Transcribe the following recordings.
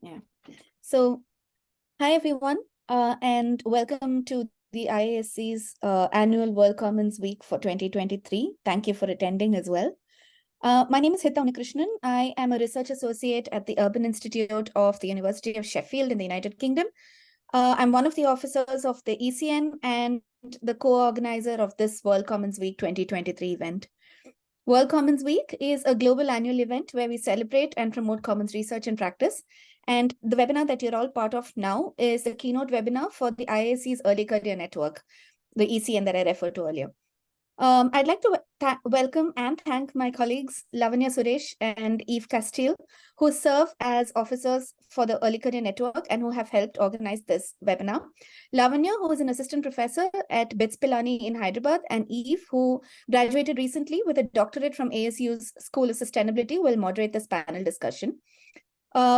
Yeah. So, hi everyone, and welcome to the IASC's annual World Commons Week for 2023. Thank you for attending as well. My name is Hita Unikrishnan. I am a research associate at the Urban Institute of the University of Sheffield in the United Kingdom. I'm one of the officers of the ECN and the co-organizer of this World Commons Week 2023 event. World Commons Week is a global annual event where we celebrate and promote commons research and practice. And the webinar that you're all part of now is the keynote webinar for the IASC's Early Career Network, the ECN that I referred to earlier. I'd like to welcome and thank my colleagues Lavanya Suresh and Eve Castile, who serve as officers for the Early Career Network and who have helped organize this webinar. Lavanya, who is an assistant professor at BITS Pilani in Hyderabad, and Eve, who graduated recently with a doctorate from ASU's School of Sustainability, will moderate this panel discussion.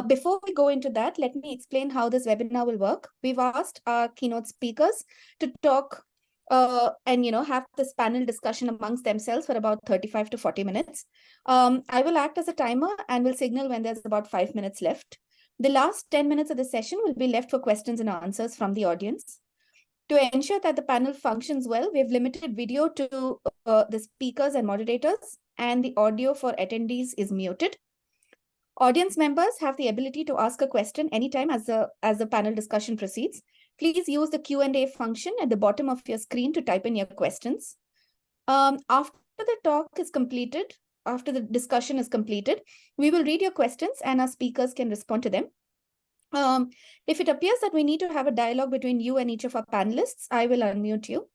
Before we go into that, let me explain how this webinar will work. We've asked our keynote speakers to talk and have this panel discussion amongst themselves for about 35 to 40 minutes. I will act as a timer and will signal when there's about 5 minutes left. The last 10 minutes of the session will be left for questions and answers from the audience. To ensure that the panel functions well, we've limited video to the speakers and moderators, and the audio for attendees is muted. Audience members have the ability to ask a question anytime as the panel discussion proceeds. Please use the Q&A function at the bottom of your screen to type in your questions. After the talk is completed, after the discussion is completed, we will read your questions and our speakers can respond to them. If it appears that we need to have a dialogue between you and each of our panelists, I will unmute you.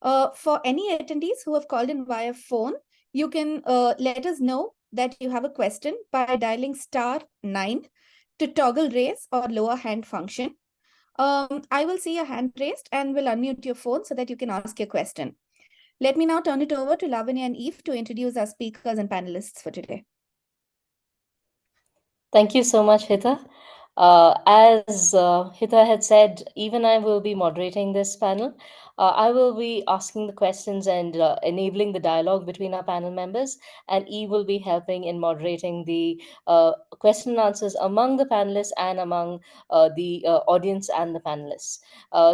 For any attendees who have called in via phone, you can let us know that you have a question by dialing *9 to toggle raise or lower hand function. I will see your hand raised and will unmute your phone so that you can ask your question. Let me now turn it over to Lavanya and Eve to introduce our speakers and panelists for today. Thank you so much, Hita. As Hita had said, even I will be moderating this panel. I will be asking the questions and enabling the dialogue between our panel members, and Eve will be helping in moderating the question and answers among the panelists and among the audience and the panelists.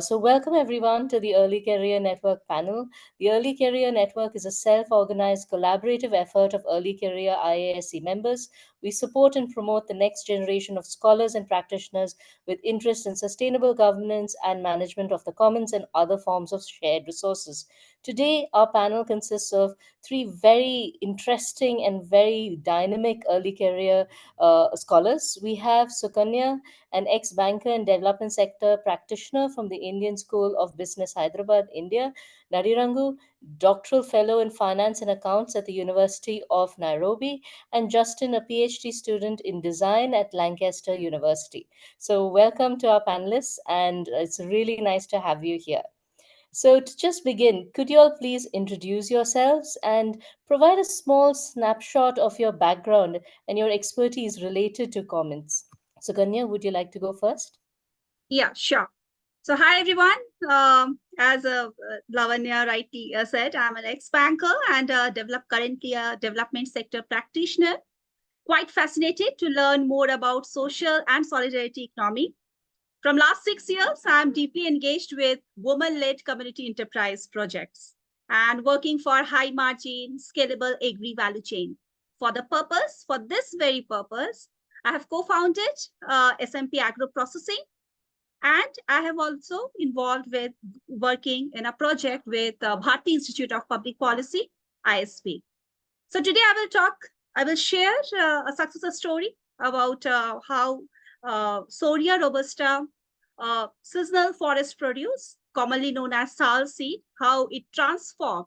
So welcome everyone to the Early Career Network panel. The Early Career Network is a self-organized collaborative effort of early career IASC members. We support and promote the next generation of scholars and practitioners with interest in sustainable governance and management of the commons and other forms of shared resources. Today, our panel consists of three very interesting and very dynamic early career scholars. We have Sukanya, an ex-banker and development sector practitioner from the Indian School of Business, Hyderabad, India. Nadirangu, doctoral fellow in finance and accounts at the University of Nairobi, and Justin, a Ph.D. student in design at Lancaster University. So welcome to our panelists, and it's really nice to have you here. So to just begin, could you all please introduce yourselves and provide a small snapshot of your background and your expertise related to commons? So Kanya, would you like to go first? Yeah, sure. So hi everyone. As Lavanya rightly said, I'm an ex-banker and currently a development sector practitioner. Quite fascinated to learn more about social and solidarity economy. From last 6 years, I'm deeply engaged with women-led community enterprise projects and working for high-margin, scalable agri-value chain. For this very purpose, I have co-founded SMP Agro Processing, and I have also involved with working in a project with Bharati Institute of Public Policy, ISP. So today I will share a success story about how Soria robusta, seasonal forest produce, commonly known as sal seed, how it transformed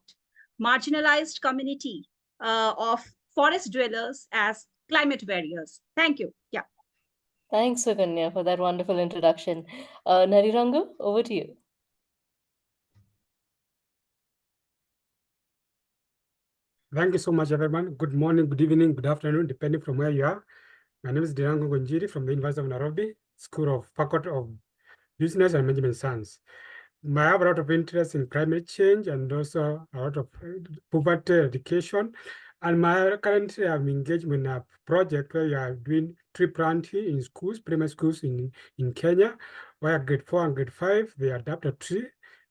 marginalized community of forest dwellers as climate warriors. Thank you. Yeah. Thanks, Sukanya, for that wonderful introduction. Nadirangu, over to you. Thank you so much, everyone. Good morning, good evening, good afternoon, depending from where you are. My name is Dirango Gonjiri from the University of Nairobi, School of Faculty of Business and Management Science. I have a lot of interest in climate change and also a lot of poverty education And currently I'm engaged in a project where we are doing tree planting in schools, primary schools in Kenya, where grade 4 and grade 5, they adapt a tree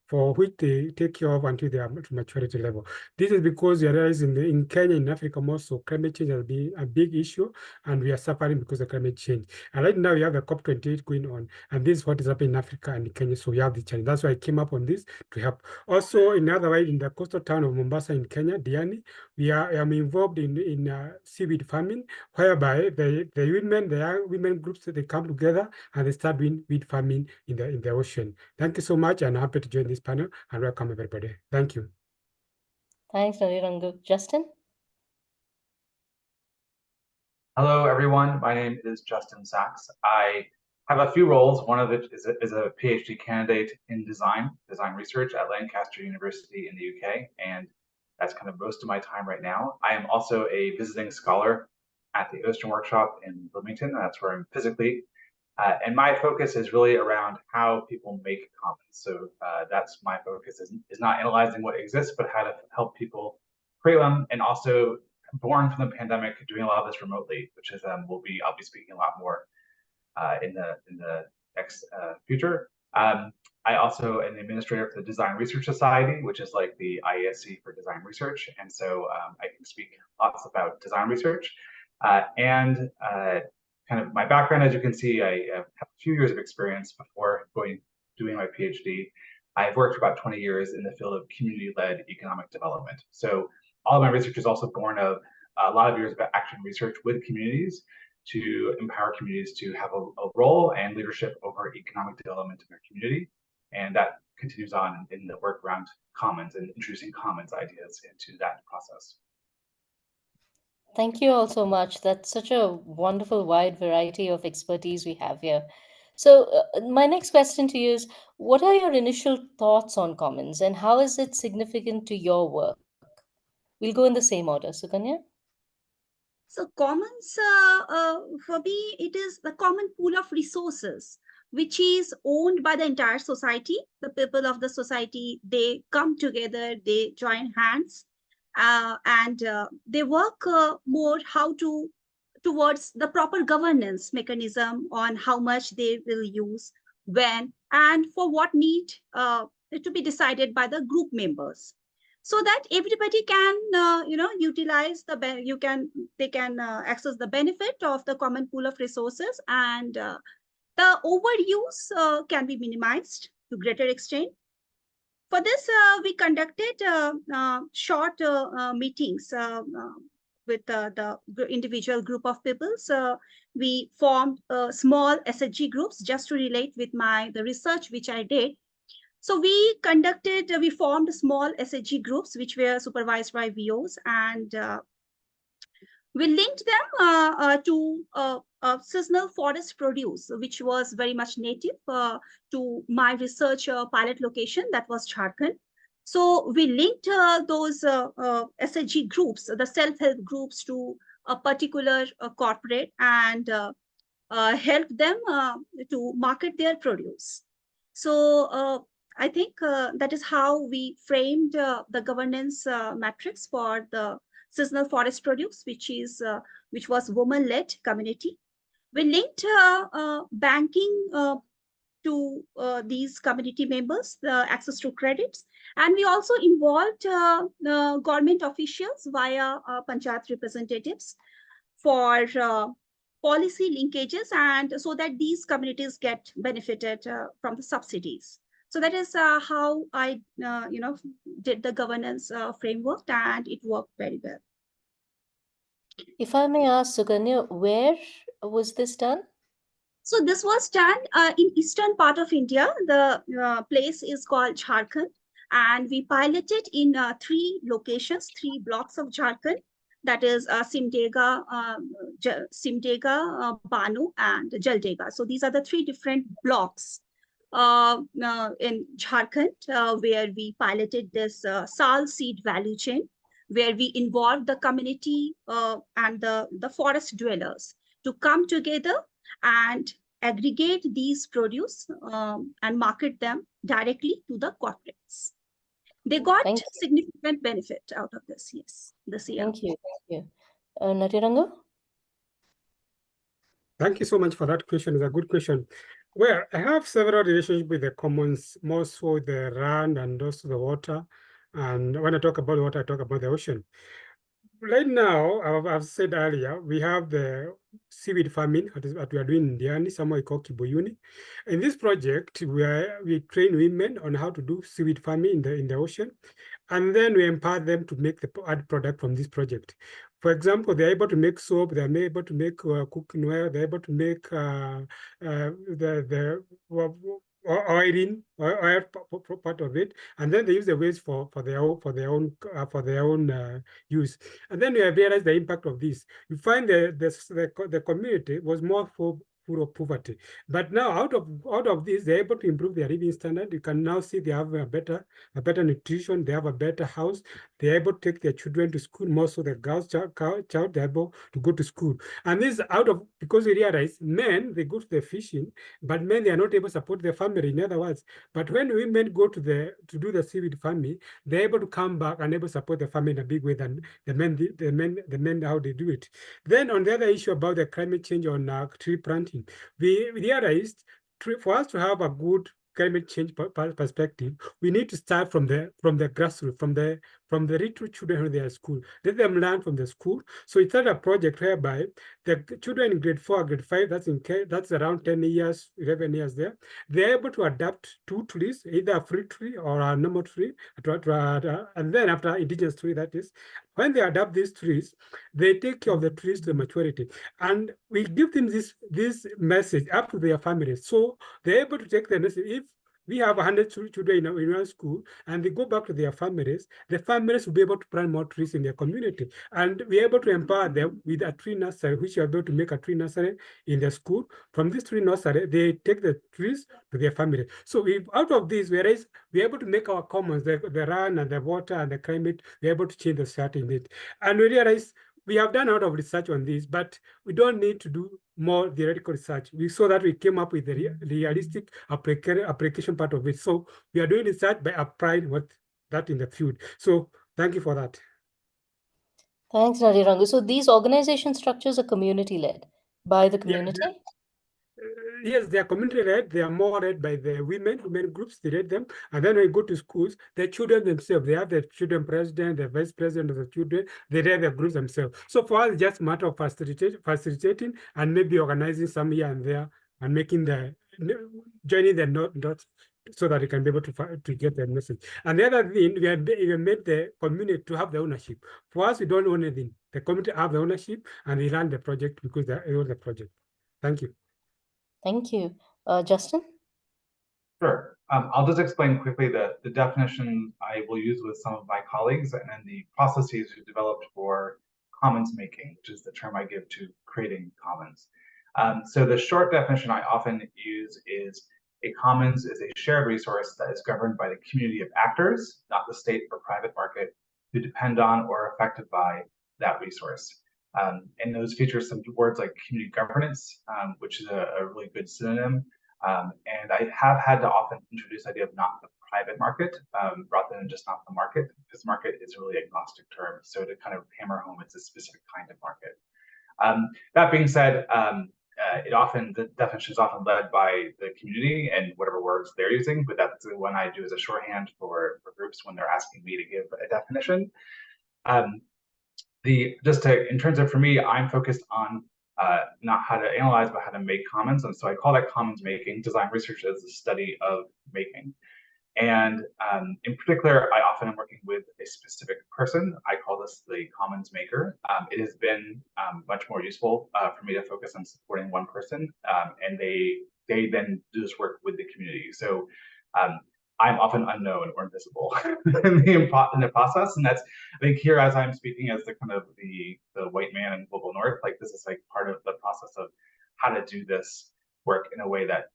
for which they take care of until they are to maturity level. This is because we realize in Kenya, in Africa also, climate change has been a big issue, and we are suffering because of climate change. And right now we have the COP28 going on, and this is what is happening in Africa and in Kenya, so we have the challenge. That's why I came up on this to help. Also, in other way, in the coastal town of Mombasa in Kenya, Diani, I'm involved in seaweed farming, whereby the young women groups, they come together and they start doing weed farming in the ocean. Thank you so much, and I'm happy to join this panel, and welcome everybody. Thank you. Thanks, Narirangu. Justin? Hello, everyone. My name is Justin Sachs. I have a few roles. One of it is a PhD candidate in design research at Lancaster University in the UK, and that's kind of most of my time right now. I am also a visiting scholar at the Ocean Workshop in Bloomington. That's where I'm physically. And my focus is really around how people make commons. So that's my focus is not analyzing what exists, but how to help people create them, and also born from the pandemic, doing a lot of this remotely, which is I'll be speaking a lot more in the next future. I also am the administrator for the Design Research Society, which is like the IASC for design research, and so I can speak lots about design research. And kind of my background, as you can see, I have a few years of experience before doing my PhD. I've worked for about 20 years in the field of community-led economic development. So all of my research is also born of a lot of years of action research with communities to empower communities to have a role and leadership over economic development in their community. And that continues on in the work around commons and introducing commons ideas into that process. Thank you all so much. That's such a wonderful wide variety of expertise we have here. So my next question to you is, what are your initial thoughts on commons and how is it significant to your work? We'll go in the same order. Sukanya? So commons, for me, it is the common pool of resources, which is owned by the entire society. The people of the society, they come together, they join hands, and they work more towards the proper governance mechanism on how much they will use, when, and for what need to be decided by the group members, so that everybody can utilize they can access the benefit of the common pool of resources, and the overuse can be minimized to greater extent. For this, we conducted short meetings with the individual group of people. So we formed small SHG groups just to relate with the research which I did. So we formed small SHG groups which were supervised by VOs, and we linked them to seasonal forest produce, which was very much native to my research pilot location, that was Jharkhand. So we linked those SHG groups, the self-help groups, to a particular corporate, and helped them to market their produce. So I think that is how we framed the governance matrix for the seasonal forest produce, which was woman-led community. We linked banking to these community members, the access to credits, and we also involved government officials via panchayat representatives for policy linkages, and so that these communities get benefited from the subsidies. So that is how I, did the governance framework, and it worked very well. If I may ask, Sukanya, where was this done? So this was done in eastern part of India. The place is called Jharkhand, and we piloted in 3 locations, 3 blocks of Jharkhand. That is Simdega, Banu, and Jaldega. So these are the 3 different blocks in Jharkhand, where we piloted this sal seed value chain, where we involved the community and the forest dwellers to come together and aggregate these produce and market them directly to the corporates. They got Thank you. significant benefit out of this, yes, this year. Thank you. Thank you. Natiranga? Thank you so much for that question. It's a good question. Well, I have several relationships with the commons, more so the land and also the water. And when I talk about water, I talk about the ocean. Right now, I've said earlier, we have the seaweed farming that we are doing in Diani, somewhere called Kiboyuni. In this project, we train women on how to do seaweed farming in the ocean, and then we empower them to make the art product from this project. For example, they're able to make soap, they're able to make cooking oil, they're able to make oiling, oil part of it, and then they use the waste for their own use. And then we have realized the impact of this. You find the community was more full of poverty, but now out of this, they're able to improve their living standard. You can now see they have a better nutrition, they have a better house, they're able to take their children to school. More so the girls child they're able to go to school. And this because we realize men, they go to the fishing, but men, they are not able to support their family, in other words. But when women go to do the seaweed farming, they're able to come back and able to support the family in a big way than the men how they do it. Then on the other issue about the climate change on tree planting, we realized for us to have a good climate change perspective, we need to start from the grassroots, from the little children who they are at school. Let them learn from the school. So it's not a project whereby the children in grade 4, grade 5, that's around 10 years, 11 years there, they're able to adapt 2 trees, either a fruit tree or a normal tree, and then after indigenous tree, that is, when they adapt these trees, they take care of the trees to maturity. And we give them this message up to their families. So they're able to take the message. If we have 100 children in our school and they go back to their families, the families will be able to plant more trees in their community. And we're able to empower them with a tree nursery, which are able to make a tree nursery in their school. From this tree nursery, they take the trees to their family. So out of this, we're able to make our commons, the land and the water and the climate, we're able to change the society in it. And we realize we have done a lot of research on this, but we don't need to do more theoretical research. We saw that we came up with the realistic application part of it. So we are doing research by applying that in the field. So thank you for that. Thanks, Nadiranga. So these organization structures are community-led by the community? Yeah. Yes, they are community-led. They are more led by the women groups, they lead them. And then when you go to schools, the children themselves, they have the children president, the vice president of the children, they lead the groups themselves. So for us, it's just a matter of facilitating and maybe organizing some here and there and making joining the dots so that they can be able to get the message. And the other thing, we have made the community to have the ownership. For us, we don't own anything. The community have the ownership and they run the project because they own the project. Thank you. Thank you. Justin? Sure. I'll just explain quickly the definition I will use with some of my colleagues and then the processes we've developed for commons making, which is the term I give to creating commons. So the short definition I often use is a commons is a shared resource that is governed by the community of actors, not the state or private market, who depend on or are affected by that resource. And those feature some words like community governance, which is a really good synonym. And I have had to often introduce the idea of not the private market rather than just not the market, because market is a really agnostic term. So to kind of hammer home, it's a specific kind of market. That being said, the definition is often led by the community and whatever words they're using, but that's the one I do as a shorthand for groups when they're asking me to give a definition. In terms of, for me, I'm focused on not how to analyze, but how to make commons. And so I call that commons making. Design research is the study of making. And in particular, I often am working with a specific person. I call this the commons maker. It has been much more useful for me to focus on supporting one person, and they then do this work with the community. So I'm often unknown or invisible in the process, and that's, I think, here as I'm speaking as the kind of the white man in global north, like this is like part of the process of how to do this work in a way that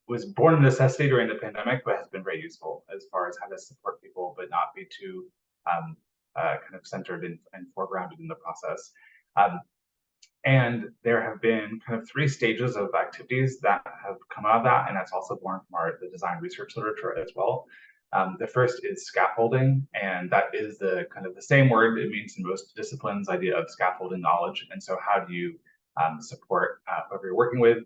was born of necessity during the pandemic, but has been very useful as far as how to support people, but not be too kind of centered and foregrounded in the process. And there have been kind of 3 stages of activities that have come out of that, and that's also born from the design research literature as well. The first is scaffolding, and that is the kind of the same word it means in most disciplines, idea of scaffolding knowledge. And so how do you support whoever you're working with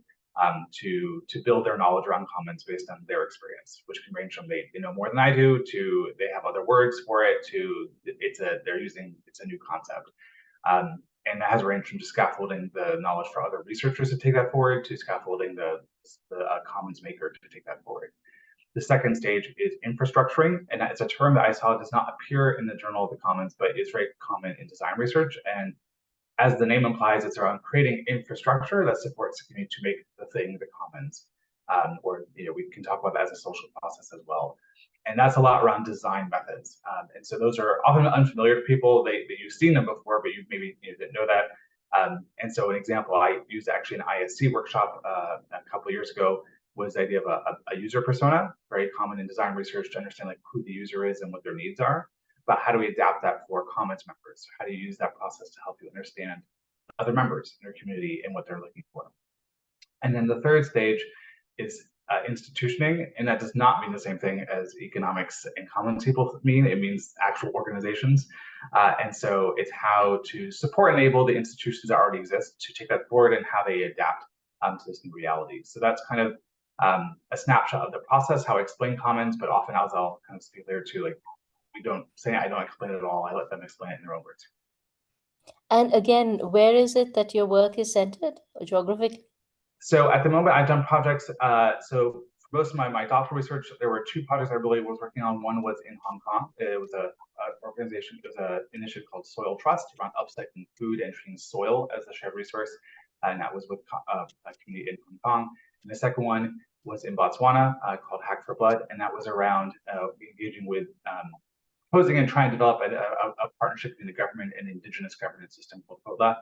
to build their knowledge around commons based on their experience, which can range from they know more than I do to they have other words for it to it's a new concept. And that has ranged from just scaffolding the knowledge for other researchers to take that forward to scaffolding the commons maker to take that forward. The second stage is infrastructuring, and it's a term that I saw does not appear in the Journal of the Commons, but is very common in design research. And as the name implies, it's around creating infrastructure that supports the community to make the thing the commons. Or we can talk about that as a social process as well. And that's a lot around design methods. And so those are often unfamiliar to people. You've seen them before, but you maybe didn't know that. And so an example I used actually in an IASC workshop a couple of years ago was the idea of a user persona, very common in design research to understand like who the user is and what their needs are. But how do we adapt that for commons members? How do you use that process to help you understand other members in your community and what they're looking for? And then the third stage is institutioning, and that does not mean the same thing as economics and commons people mean. It means actual organizations. And so it's how to support and enable the institutions that already exist to take that forward and how they adapt to this new reality. So that's kind of a snapshot of the process, how I explain commons, but often as I'll kind of speak there too, like I don't explain it at all. I let them explain it in their own words. And again, where is it that your work is centered geographically? So at the moment, I've done projects. So for most of my doctoral research, there were two projects I really was working on. One was in Hong Kong. It was an initiative called Soil Trust around upcycling food and treating soil as a shared resource. And that was with a community in Hong Kong. And the second one was in Botswana called Hack for Blood. And that was around engaging with proposing and trying to develop a partnership between the government and the indigenous governance system called POTLA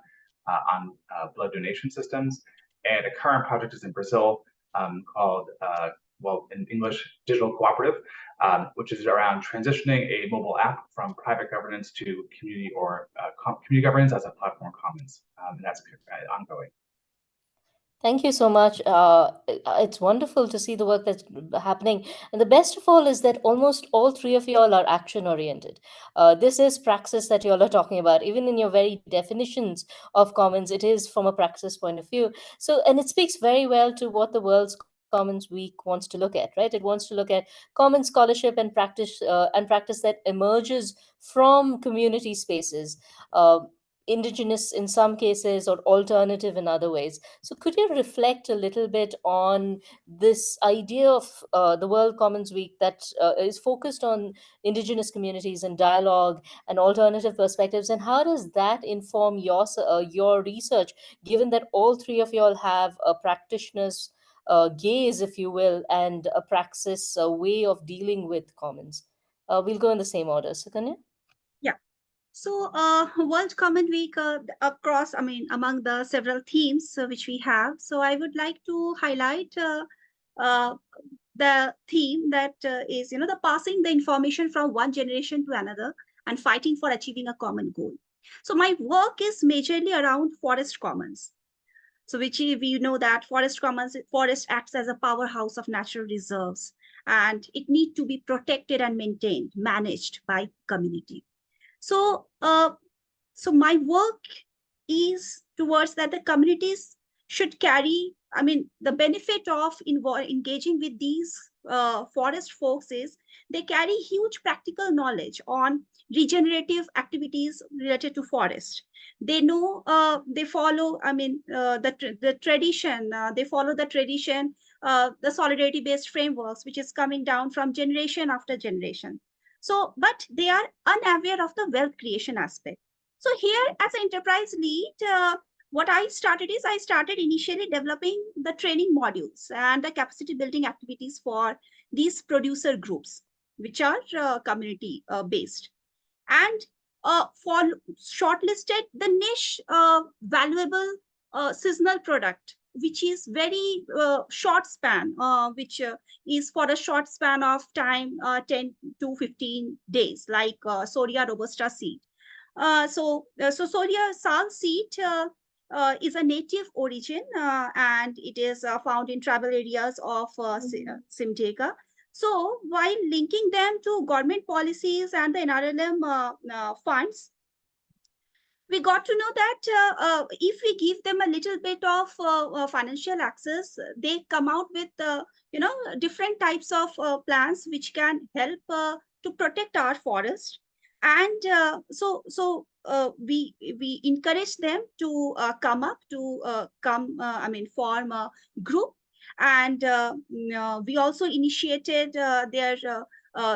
on blood donation systems. And a current project is in Brazil called, in English, Digital Cooperative, which is around transitioning a mobile app from private governance to community or community governance as a platform commons. And that's ongoing. Thank you so much. It's wonderful to see the work that's happening. And the best of all is that almost all three of you all are action-oriented. This is praxis that you all are talking about. Even in your very definitions of commons, it is from a praxis point of view. So, and it speaks very well to what the World's Commons Week wants to look at, right? It wants to look at common scholarship and practice that emerges from community spaces. Indigenous in some cases or alternative in other ways. So could you reflect a little bit on this idea of the World Commons Week that is focused on indigenous communities and dialogue and alternative perspectives, and how does that inform your research, given that all three of you all have a practitioner's gaze, if you will, and a praxis, a way of dealing with commons? We'll go in the same order. Sukanya? Yeah. So World Common Week across, among the several themes which we have. So I would like to highlight the theme that is, the passing the information from one generation to another and fighting for achieving a common goal. So my work is majorly around forest commons. So we know that forest acts as a powerhouse of natural reserves, and it needs to be protected and maintained, managed by community. So, so my work is towards that the communities should carry, the benefit of engaging with these forest folks is they carry huge practical knowledge on regenerative activities related to forest. They know, they follow, the tradition, they follow the tradition, the solidarity-based frameworks, which is coming down from generation after generation. So, but they are unaware of the wealth creation aspect. So here as an enterprise lead, what I started initially developing the training modules and the capacity building activities for these producer groups, which are community based. And for shortlisted the niche valuable seasonal product, which is very short span, which is for a short span of time, 10 to 15 days, like Soria robusta seed. So Soria sal seed is a native origin, and it is found in tribal areas of Simdega. So while linking them to government policies and the NRLM funds, we got to know that if we give them a little bit of financial access, they come out with different types of plans which can help to protect our forest. And we encourage them to form a group. And we also initiated their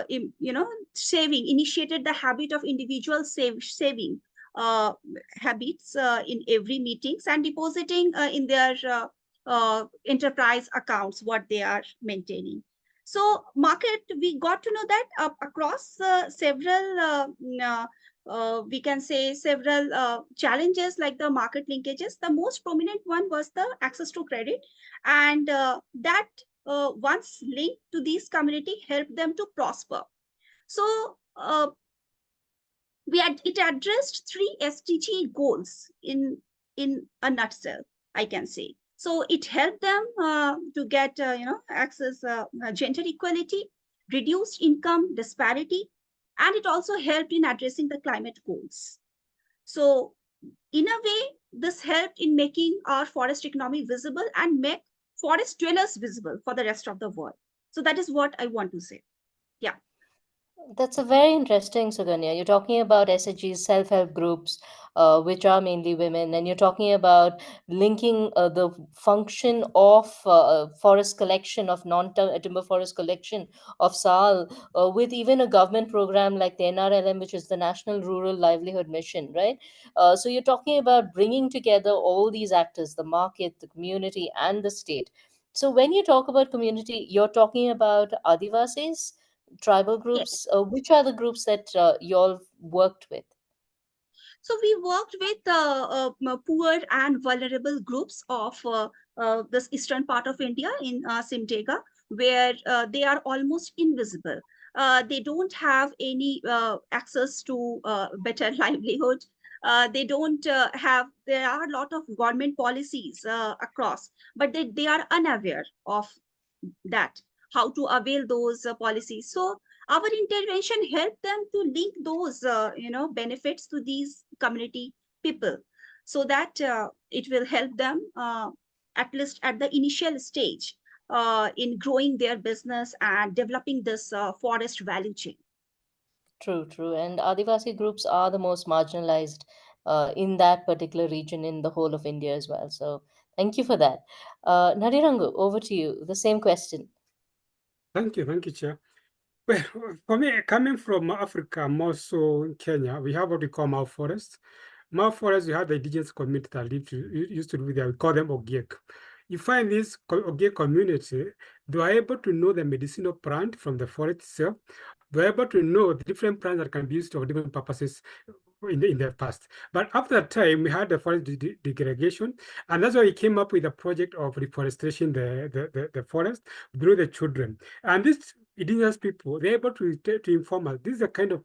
initiated the habit of individual saving uh, habits in every meetings, and depositing in their enterprise accounts what they are maintaining. So market, we got to know that across several we can say several challenges like the market linkages, the most prominent one was the access to credit, and that once linked to these community helped them to prosper. So it addressed 3 SDG goals in a nutshell, I can say. So it helped them to get access gender equality, reduced income disparity, and it also helped in addressing the climate goals. So in a way, this helped in making our forest economy visible and make forest dwellers visible for the rest of the world. So that is what I want to say. Yeah. That's a very interesting, Suganya. You're talking about SHGs, self-help groups, which are mainly women, and you're talking about linking the function of forest collection, of non-timber forest collection of SAL, with even a government program like the NRLM, which is the National Rural Livelihood Mission, right? So you're talking about bringing together all these actors, the market, the community, and the state. So when you talk about community, you're talking about Adivasis, tribal Yes. groups. Which are the groups that you all worked with? So we worked with poor and vulnerable groups of this eastern part of India in Simdega, where they are almost invisible. They don't have any access to better livelihood. They don't there are a lot of government policies across, but they are unaware of that, how to avail those policies. So our intervention helped them to link those benefits to these community people, so that it will help them at least at the initial stage in growing their business and developing this forest value chain. True, true. And Adivasi groups are the most marginalized in that particular region in the whole of India as well. So thank you for that. Nadirangu, over to you. The same question. Thank you, Chair. Well, for me, coming from Africa, more so in Kenya, we have what we call Mau Forest. Mau Forest, we have the indigenous community that used to live there. We call them Ogiek. You find this Ogiek community, they are able to know the medicinal plant from the forest itself. They are able to know the different plants that can be used for different purposes in the past. But after that time, we had the forest degradation, and that's why we came up with a project of reforestation the forest through the children. And this indigenous people, they're able to inform us, this is the kind of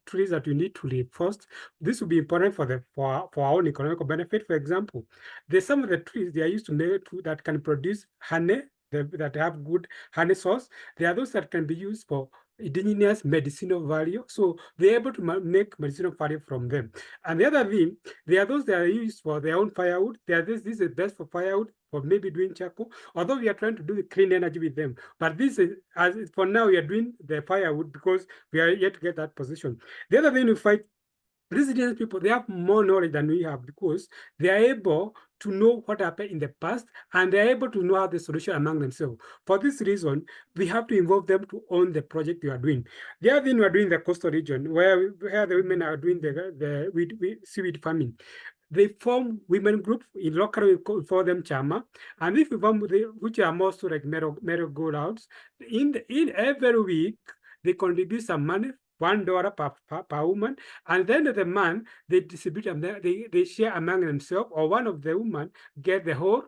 trees that you need to reforest. This will be important for our own economic benefit. For example, there's some of the trees they are used to make that can produce honey, that have good honey source. There are those that can be used for indigenous medicinal value. So they're able to make medicinal value from them. And the other thing, there are those that are used for their own firewood. This is best for firewood, for maybe doing charcoal, although we are trying to do the clean energy with them. But this is, as for now, we are doing the firewood because we are yet to get that position. The other thing we find, these indigenous people, they have more knowledge than we have because they are able to know what happened in the past, and they're able to know how the solution among themselves. For this reason, we have to involve them to own the project we are doing. The other thing we are doing in the coastal region, where the women are doing the seaweed farming. They form women group in local, we call them chama, and if we form which are more so like merry-go-rounds, in every week they contribute some money, $1 per woman, and then the man they distribute them. They share among themselves, or one of the women get the whole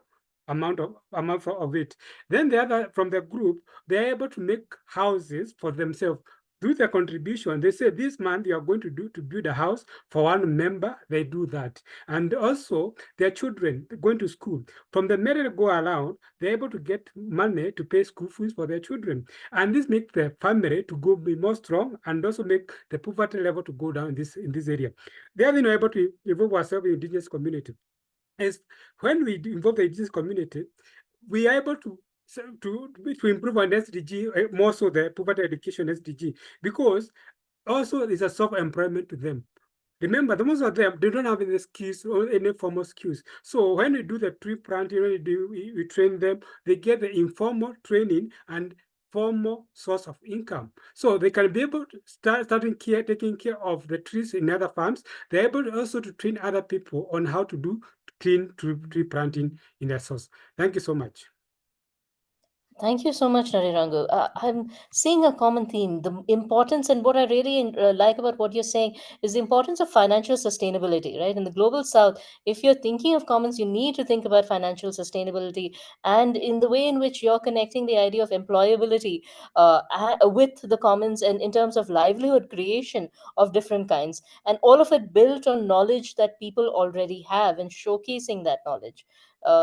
amount of it. Then the other from the group, they're able to make houses for themselves. do their contribution. They say this month you are going to build a house for one member. They do that. And also their children going to school. From the merry-go around, they're able to get money to pay school fees for their children. And this makes the family to be more strong and also make the poverty level to go down in this area. The other thing we're able to involve ourselves in the indigenous community is when we involve the indigenous community, we are able to improve on SDG, more so the poverty education SDG, because also it's a self-employment to them. Remember, the most of them, they don't have any skills or any formal skills. So when we do the tree planting, we train them, they get the informal training and formal source of income. So they can be able to taking care of the trees in other farms. They're able also to train other people on how to do clean tree planting in their source. Thank you so much. Thank you so much, Narirangu. I'm seeing a common theme. The importance, and what I really like about what you're saying is the importance of financial sustainability, right? In the global south, if you're thinking of commons, you need to think about financial sustainability, and in the way in which you're connecting the idea of employability with the commons, and in terms of livelihood creation of different kinds, and all of it built on knowledge that people already have and showcasing that knowledge.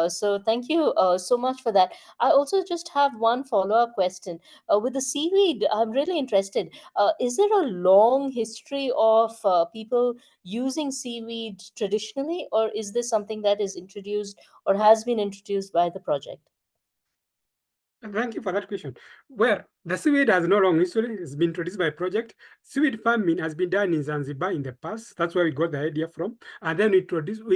So thank you so much for that. I also just have one follow-up question. With the seaweed, I'm really interested. Is there a long history of people using seaweed traditionally, or is this something that is introduced or has been introduced by the project? Thank you for that question. Well, the seaweed has no long history. It's been introduced by a project. Seaweed farming has been done in Zanzibar in the past. That's where we got the idea from. And then we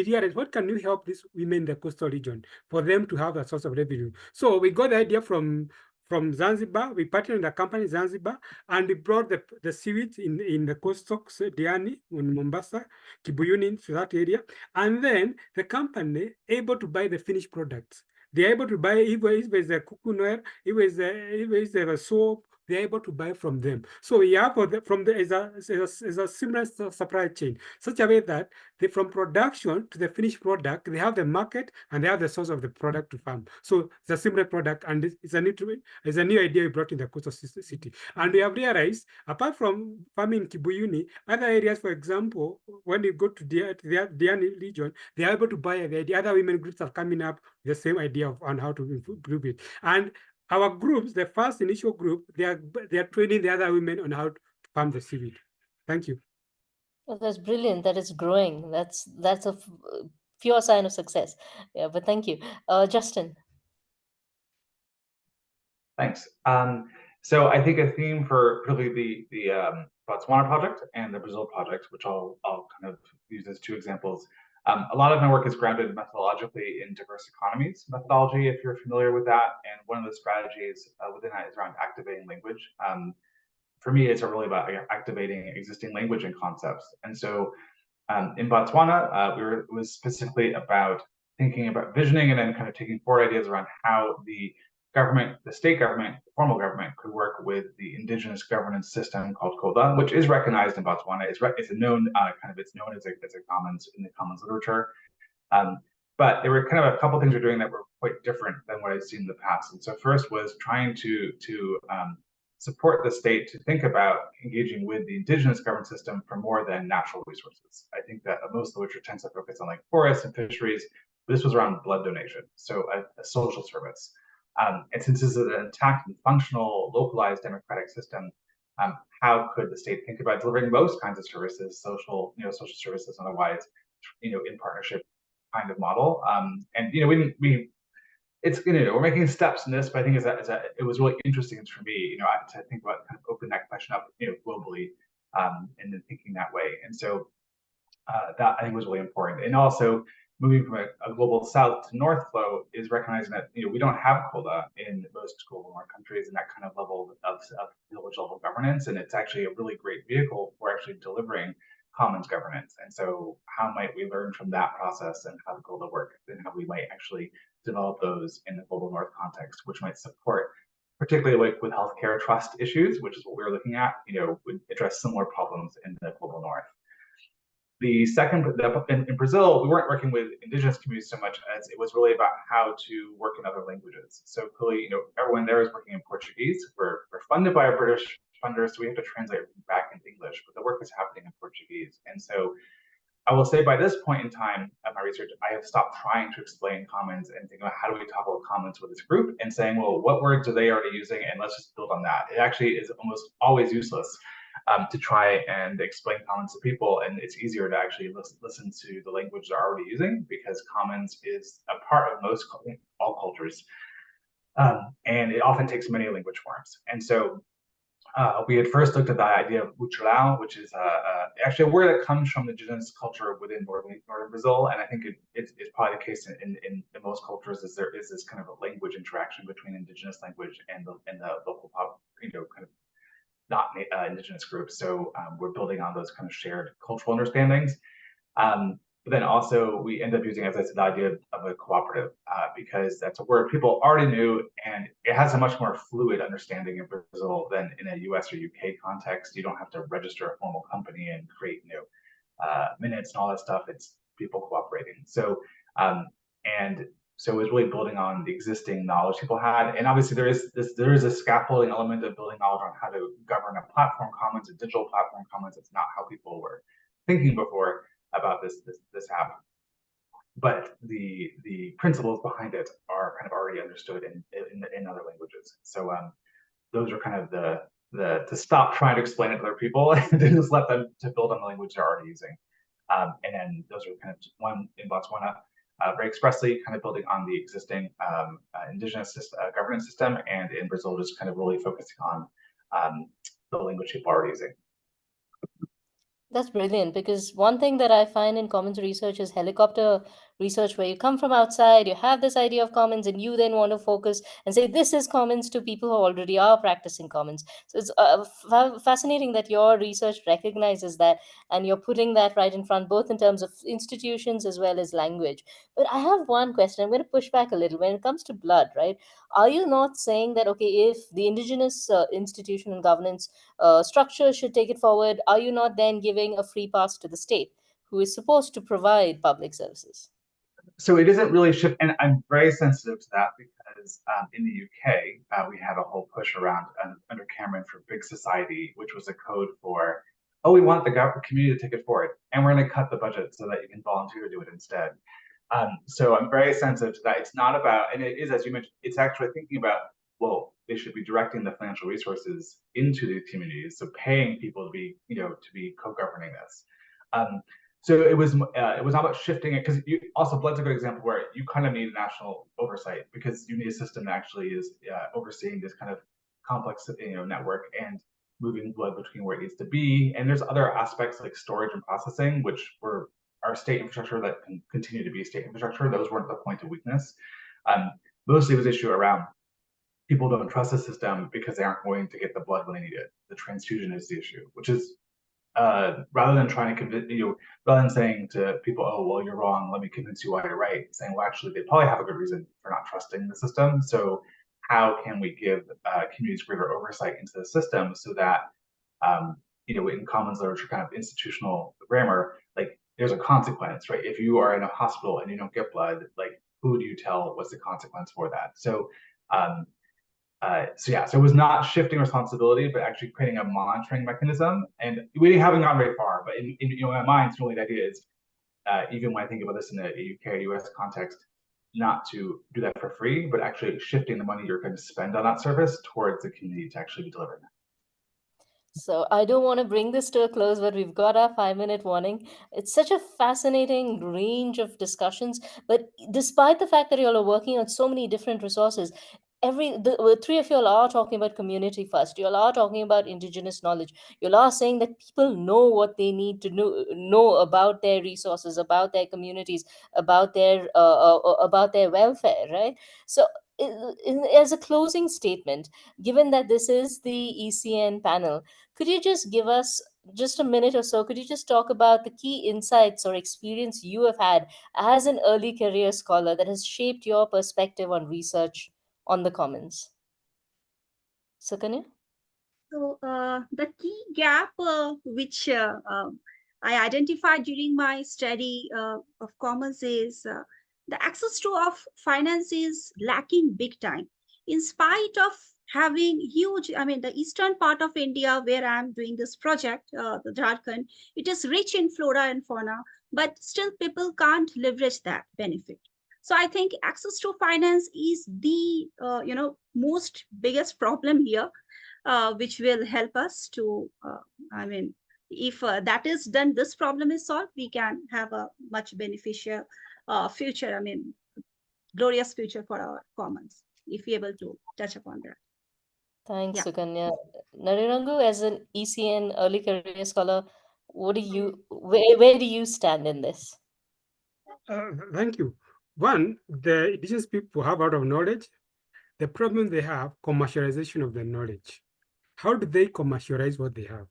realized, what can we help these women in the coastal region for them to have a source of revenue? So we got the idea from Zanzibar. We partnered with the company Zanzibar, and we brought the seaweed in the coastal Diani, in Mombasa, Kibuyuni, to that area. And then the company able to buy the finished products. They're able to buy, if it's a coconut, if it's a soap, they're able to buy from them. So we have is a similar supply chain, such a way that from production to the finished product, they have the market and they have the source of the product to farm. So it's a similar product, and it's a new idea we brought in the coastal city. And we have realized, apart from farming Kibuyuni, other areas, for example, when you go to the Diani region, they are able to buy the other women groups are coming up with the same idea on how to improve it. And our groups, the first initial group, they are training the other women on how to farm the seaweed. Thank you. Well, that's brilliant. That is growing. That's a pure sign of success. Yeah, but thank you, Justin. Thanks. So I think a theme for really the Botswana project and the Brazil project, which I'll kind of use as two examples. A lot of my work is grounded methodologically in diverse economies methodology, if you're familiar with that. And one of the strategies within that is around activating language. For me, it's really about activating existing language and concepts. And so in Botswana, it was specifically about thinking about visioning and then kind of taking forward ideas around how the government, the state government, the formal government could work with the indigenous governance system called CODA, which is recognized in Botswana. It's a known it's known as a commons in the commons literature. But there were kind of a couple things we're doing that were quite different than what I'd seen in the past. And so first was trying to support the state to think about engaging with the indigenous governance system for more than natural resources. I think that most of the literature tends to focus on like forests and fisheries, but this was around blood donation, so a social service. And since this is an intact and functional, localized democratic system, how could the state think about delivering most kinds of services, social services, otherwise, in partnership kind of model? And we're making steps in this, but I think it was really interesting for me, to think about kind of open that question up, globally, and then thinking that way. And so that I think was really important. And also moving from a global south to north flow is recognizing that we don't have COLA in most global north countries and that kind of level of village level governance, and it's actually a really great vehicle for actually delivering commons governance. And so how might we learn from that process and how the COLA work, and how we might actually develop those in the global north context, which might support, particularly like with healthcare trust issues, which is what we're looking at, would address similar problems in the global north. The second, in Brazil, we weren't working with indigenous communities so much as it was really about how to work in other languages. So clearly, everyone there is working in Portuguese. We're funded by a British funders, so we have to translate back into English, but the work is happening in Portuguese. And so I will say by this point in time of my research, I have stopped trying to explain Commons and think about how do we talk about Commons with this group and saying, well, what words are they already using? And let's just build on that. It actually is almost always useless to try and explain Commons to people. And it's easier to actually listen to the language they're already using, because Commons is a part of all cultures. And it often takes many language forms. And so we had first looked at the idea of Uchilao, which is actually a word that comes from the indigenous culture within northern Brazil. And I think it's probably the case in most cultures, is there is this kind of a language interaction between indigenous language and the local kind of not indigenous groups. So we're building on those kind of shared cultural understandings. But then also we end up using, as I said, the idea of a cooperative, because that's a word people already knew, and it has a much more fluid understanding in Brazil than in a US or UK context. You don't have to register a formal company and create minutes and all that stuff. It's people cooperating. So so it's really building on the existing knowledge people had. And obviously there is a scaffolding element of building knowledge on how to govern a platform commons, a digital platform commons. It's not how people were thinking before about this app, but the principles behind it are kind of already understood in other languages. So those are kind of the to stop trying to explain it to other people and to just let them to build on the language they're already using. And then those are kind of one in Botswana, very expressly kind of building on the existing indigenous governance system, and in Brazil just kind of really focusing on the language people are already using. That's brilliant, because one thing that I find in commons research is helicopter research, where you come from outside, you have this idea of commons, and you then want to focus and say this is commons to people who already are practicing commons. So it's fascinating that your research recognizes that, and you're putting that right in front, both in terms of institutions as well as language. But I have one question. I'm going to push back a little. When it comes to blood, right? Are you not saying that, okay, if the indigenous institution and governance structure should take it forward, are you not then giving a free pass to the state, who is supposed to provide public services? So it isn't really shift, and I'm very sensitive to that, because in the UK we had a whole push around under Cameron for Big Society, which was a code for, oh, we want the community to take it forward, and we're going to cut the budget so that you can volunteer to do it instead. So I'm very sensitive to that. It's not about, and it is, as you mentioned, it's actually thinking about, well, they should be directing the financial resources into the communities, so paying people to be co-governing this. So it was not about shifting it, because also blood's a good example where you kind of need national oversight, because you need a system that actually is overseeing this kind of complex network and moving blood between where it needs to be. And there's other aspects like storage and processing, which were our state infrastructure that can continue to be state infrastructure. Those weren't the point of weakness. Mostly it was issue around people don't trust the system because they aren't going to get the blood when they need it. The transfusion is the issue, which is rather than trying to convince rather than saying to people, oh, well, you're wrong, let me convince you why you're right, saying, well, actually, they probably have a good reason for not trusting the system. So how can we give communities greater oversight into the system so that, in commons literature, kind of institutional grammar, like there's a consequence, right? If you are in a hospital and you don't get blood, like who do you tell what's the consequence for that? So so it was not shifting responsibility, but actually creating a monitoring mechanism. And we haven't gone very far, but in my mind, really the idea is, even when I think about this in a UK or US context, not to do that for free, but actually shifting the money you're going to spend on that service towards the community to actually be delivering that. So I don't want to bring this to a close, but we've got our 5-minute warning. It's such a fascinating range of discussions, but despite the fact that you all are working on so many different resources, the three of you all are talking about community first. You all are talking about indigenous knowledge. You all are saying that people know what they need to know about their resources, about their communities, about their welfare, right? So as a closing statement, given that this is the ECN panel, could you just give us just a minute or so? Could you just talk about the key insights or experience you have had as an early career scholar that has shaped your perspective on research on the commons? Sukanya? So the key gap which I identified during my study of commons is the access to finance is lacking big time. In spite of having huge, I mean, the eastern part of India where I'm doing this project, the Jharkhand, it is rich in flora and fauna, but still people can't leverage that benefit. So I think access to finance is the, most biggest problem here, which will help us to, I mean, if that is done, this problem is solved, we can have a much beneficial future, I mean, glorious future for our commons, if we're able to touch upon that. Thanks, Yeah. Sukanya. Narirangu, as an ECN early career scholar, where do you stand in this? Thank you. One, the indigenous people have a lot of knowledge. The problem they have, commercialization of the knowledge. How do they commercialize what they have?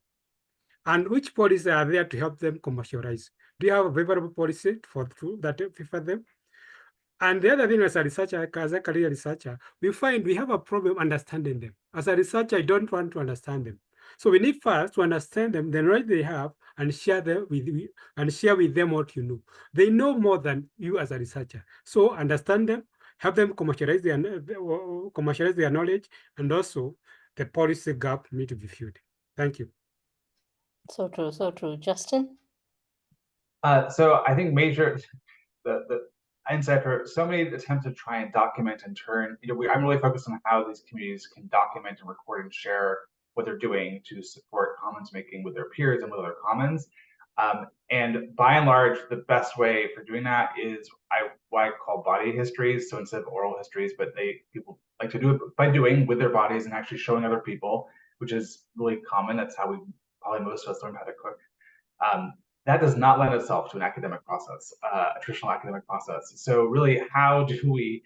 And which policies are there to help them commercialize? Do you have a favorable policy that favor them? And the other thing, as a researcher, as a career researcher, we find we have a problem understanding them. As a researcher, I don't want to understand them. So we need first to understand them, the knowledge they have, and share them with them what you know. They know more than you as a researcher. So understand them, help them commercialize their knowledge, and also the policy gap need to be filled. Thank you. So true, so true. Justin? So I think the insight for so many attempts to try and document and turn, I'm really focused on how these communities can document and record and share what they're doing to support commons making with their peers and with other commons. And by and large, the best way for doing that is what I call body histories. So instead of oral histories, but people like to do it by doing with their bodies and actually showing other people, which is really common. That's how probably most of us learn how to cook. That does not lend itself to an academic process, a traditional academic process. So really, how do we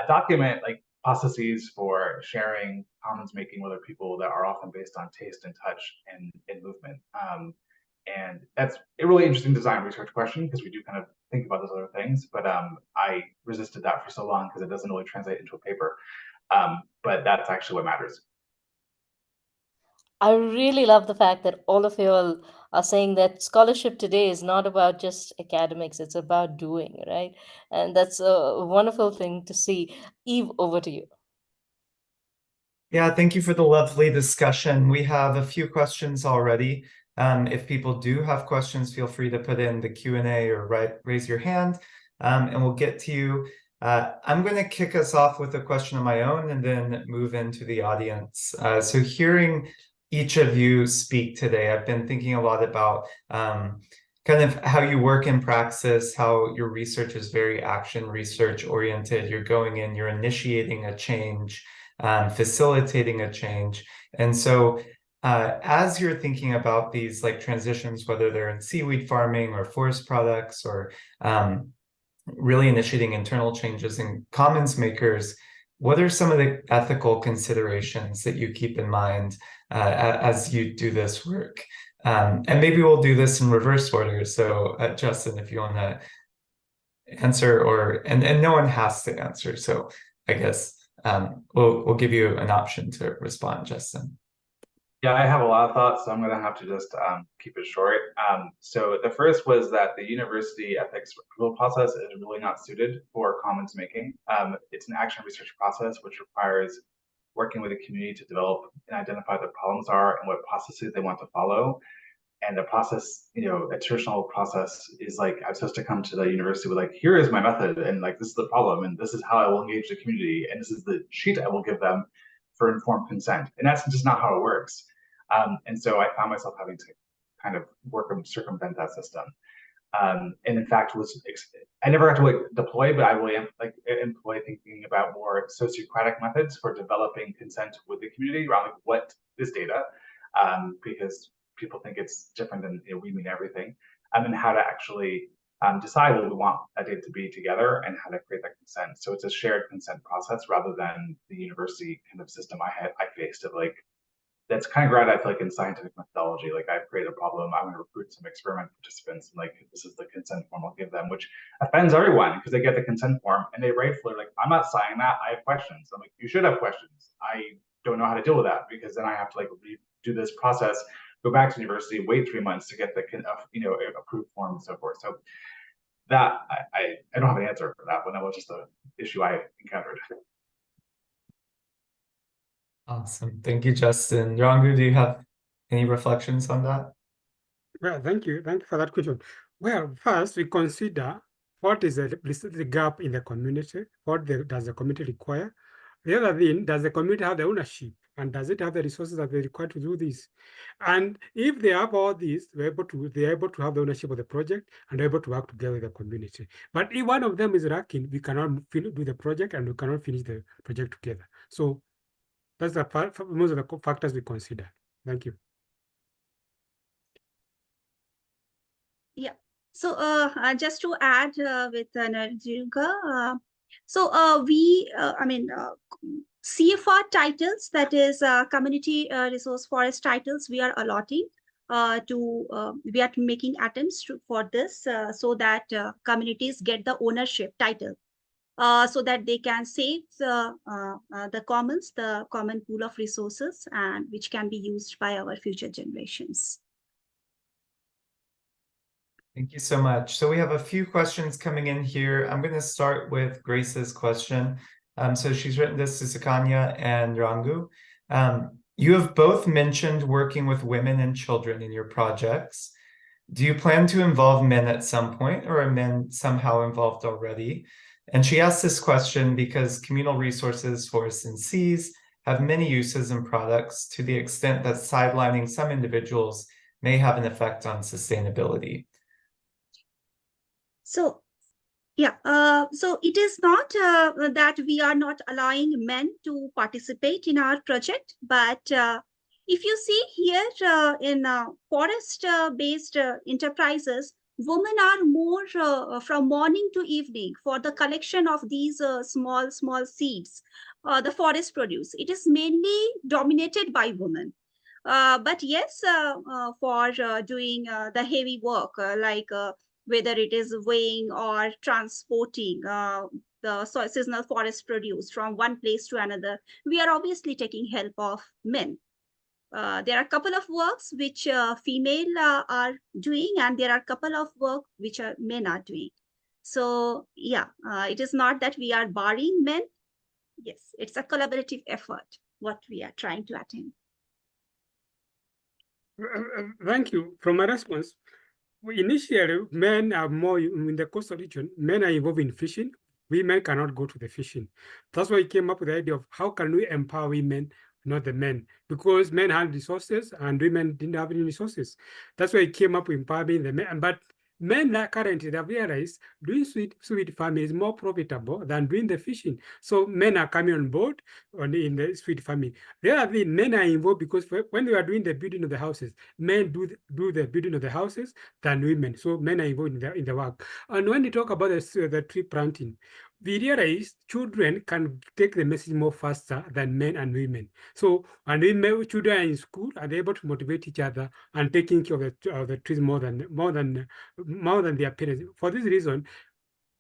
document like processes for sharing commons making with other people that are often based on taste and touch and movement? And that's a really interesting design research question, because we do kind of think about those other things, but I resisted that for so long because it doesn't really translate into a paper. But that's actually what matters. I really love the fact that all of you all are saying that scholarship today is not about just academics, it's about doing, right? And that's a wonderful thing to see. Eve, over to you. Yeah, thank you for the lovely discussion. We have a few questions already. If people do have questions, feel free to put in the Q&A or raise your hand, and we'll get to you. I'm going to kick us off with a question of my own and then move into the audience. So hearing each of you speak today, I've been thinking a lot about kind of how you work in praxis, how your research is very action research oriented. You're going in, you're initiating a change, facilitating a change. And so as you're thinking about these like transitions, whether they're in seaweed farming or forest products or really initiating internal changes in commons makers, what are some of the ethical considerations that you keep in mind as you do this work? And maybe we'll do this in reverse order. So Justin, if you want to answer, and no one has to answer. So I guess we'll give you an option to respond, Justin. Yeah, I have a lot of thoughts, so I'm going to have to just keep it short. So the first was that the university ethics approval process is really not suited for commons making. It's an action research process which requires working with the community to develop and identify what the problems are and what processes they want to follow. And the process, a traditional process is like, I'm supposed to come to the university with like, here is my method, and like, this is the problem, and this is how I will engage the community, and this is the sheet I will give them for informed consent. And that's just not how it works. And so I found myself having to kind of work and circumvent that system. And in fact, I never got to like deploy, but I really employ thinking about more sociocratic methods for developing consent with the community around like, what is data, because people think it's different than we mean everything, and how to actually decide what we want that data to be together and how to create that consent. So it's a shared consent process rather than the university kind of system I faced of like, that's kind of grounded, I feel like, in scientific methodology. Like, I've created a problem, I'm going to recruit some experiment participants, and like, this is the consent form I'll give them, which offends everyone because they get the consent form and they rightfully like, I'm not signing that, I have questions. I'm like, you should have questions. I don't know how to deal with that, because then I have to like redo this process, go back to university, wait 3 months to get the approved form and so forth. So that I don't have an answer for that one. That was just an issue I encountered. Awesome. Thank you, Justin. Rangu, do you have any reflections on that? Well, thank you. Thank you for that question. Well, first, we consider what is the gap in the community, does the community require? The other thing, does the community have the ownership? And does it have the resources that they require to do this? And if they have all these, they're able to have the ownership of the project and they're able to work together with the community. But if one of them is lacking, we cannot do the project and we cannot finish the project together. So that's most of the factors we consider. Thank you. Yeah. So just to add with Narjunka, we, CFR titles, that is community resource forest titles, we are allotting we are making attempts for this so that communities get the ownership title so that they can save the commons, the common pool of resources, and which can be used by our future generations. Thank you so much. So we have a few questions coming in here. I'm going to start with Grace's question. So she's written this to Sukanya and Rangu. You have both mentioned working with women and children in your projects. Do you plan to involve men at some point, or are men somehow involved already? And she asked this question because communal resources, forests and seas have many uses and products to the extent that sidelining some individuals may have an effect on sustainability. So, yeah, so it is not that we are not allowing men to participate in our project, but if you see here in forest-based enterprises, women are more from morning to evening for the collection of these small seeds, the forest produce. It is mainly dominated by women. But yes, for doing the heavy work like whether it is weighing or transporting the seasonal forest produce from one place to another, we are obviously taking help of men. There are a couple of works which female are doing, and there are a couple of work which men are doing. So yeah, it is not that we are barring men. Yes, it's a collaborative effort, what we are trying to attain. Thank you. From my response, initially, men are more in the coastal region. Men are involved in fishing. Women cannot go to the fishing. That's why we came up with the idea of how can we empower women, not the men, because men had resources and women didn't have any resources. That's why we came up with empowering the men. But men that currently have realized doing sweet farming is more profitable than doing the fishing. So men are coming on board in the sweet farming. The other thing, men are involved because when we are doing the building of the houses, men do the building of the houses than women. So men are involved in the work. And when we talk about the tree planting, we realize children can take the message more faster than men and women. So, and children are in school are able to motivate each other and taking care of the trees more than their parents. For this reason,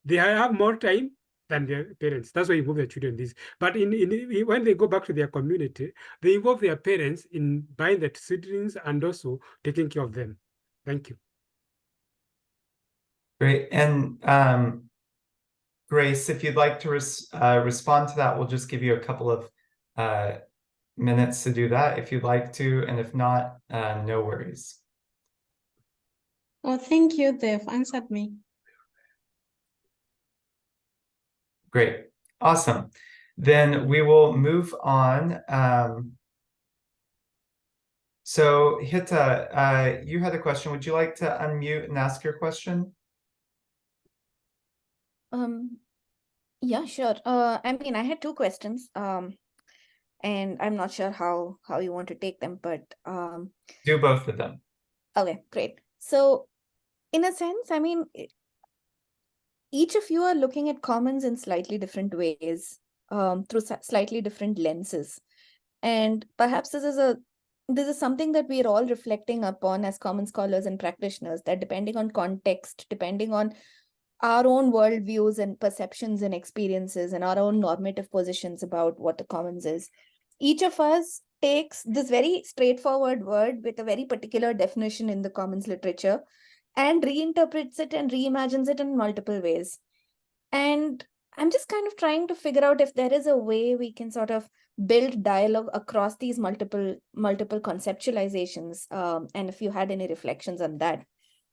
they have more time than their parents. That's why you involve their children in this. But when they go back to their community, they involve their parents in buying the seedlings and also taking care of them. Thank you. Great. And Grace, if you'd like to respond to that, we'll just give you a couple of minutes to do that if you'd like to, and if not, no worries. Oh, thank you. They've answered me. Great. Awesome. Then we will move on. So Hita, you had a question. Would you like to unmute and ask your question? Yeah, sure. I mean, I had two questions. And I'm not sure how you want to take them, but do both of them. Okay, great. So in a sense, I mean, each of you are looking at commons in slightly different ways, through slightly different lenses. And perhaps this is something that we're all reflecting upon as common scholars and practitioners, that depending on context, depending on our own worldviews and perceptions and experiences and our own normative positions about what the commons is, each of us takes this very straightforward word with a very particular definition in the commons literature and reinterprets it and reimagines it in multiple ways. And I'm just kind of trying to figure out if there is a way we can sort of build dialogue across these multiple conceptualizations, and if you had any reflections on that.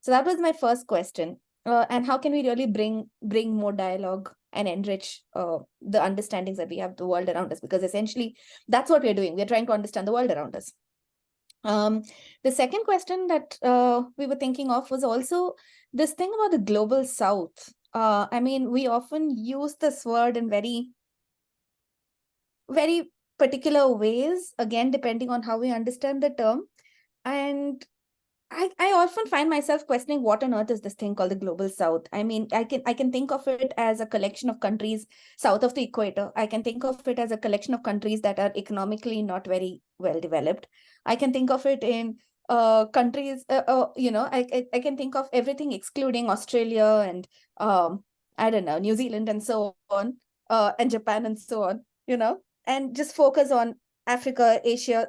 So that was my first question. And how can we really bring more dialogue and enrich the understandings that we have the world around us? Because essentially, that's what we're doing. We're trying to understand the world around us. The second question that we were thinking of was also this thing about the global south. I mean, we often use this word in very, very particular ways, again, depending on how we understand the term. And I often find myself questioning what on earth is this thing called the global south. I mean, I can think of it as a collection of countries south of the equator. I can think of it as a collection of countries that are economically not very well developed. I can think of it in countries, I can think of everything excluding Australia and I don't know, New Zealand and so on, and Japan and so on, and just focus on Africa, Asia,